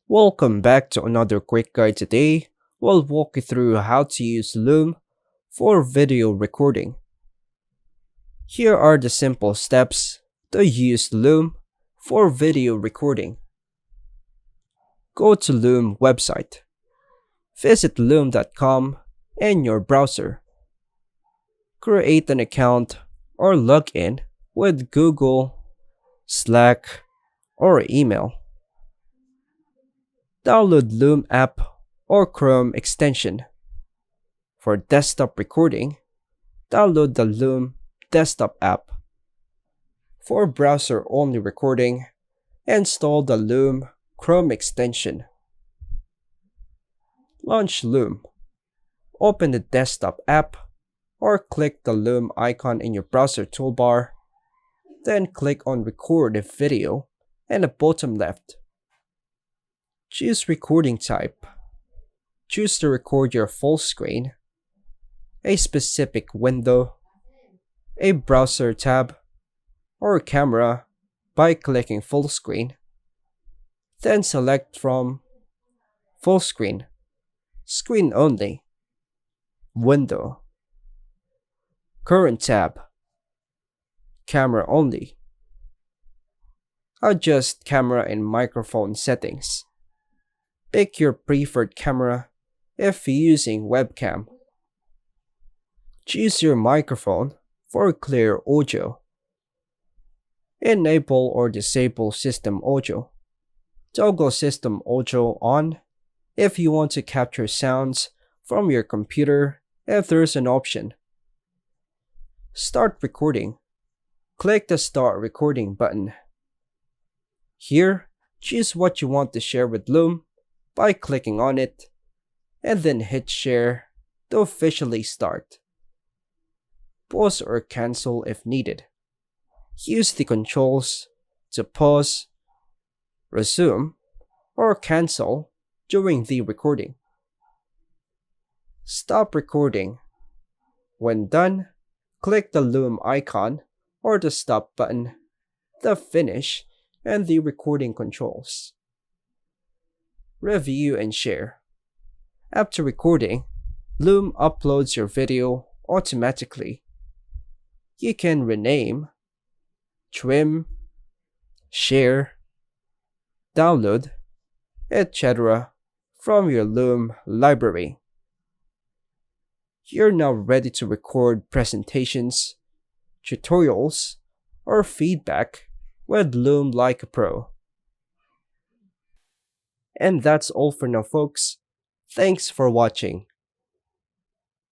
Welcome back to another quick guide. Today, we'll walk you through how to use Loom for video recording. Here are the simple steps to use Loom for video recording. Go to Loom website. Visit loom.com in your browser. Create an account or log in with Google, Slack, or email. Download Loom app or Chrome extension. For desktop recording, download the Loom desktop app. For browser-only recording, install the Loom Chrome extension. Launch Loom. Open the desktop app or click the Loom icon in your browser toolbar. Then click on Record a Video in the bottom left. Choose recording type. Choose to record your full screen, a specific window, a browser tab, or camera by clicking full screen. Then select from full screen, screen only, window, current tab, camera only. Adjust camera and microphone settings. Pick your preferred camera if using webcam. Choose your microphone for clear audio. Enable or disable system audio. Toggle system audio on if you want to capture sounds from your computer if there's an option. Start recording. Click the Start Recording button. Here, choose what you want to share with Loom by clicking on it, and then hit share to officially start. Pause or cancel if needed. Use the controls to pause, resume, or cancel during the recording. Stop recording. When done, click the Loom icon or the stop button, the finish, and the recording controls. Review and share. After recording, Loom uploads your video automatically. You can rename, trim, share, download, etc. from your Loom library. You're now ready to record presentations, tutorials, or feedback with Loom like a pro. And that's all for now, folks. Thanks for watching.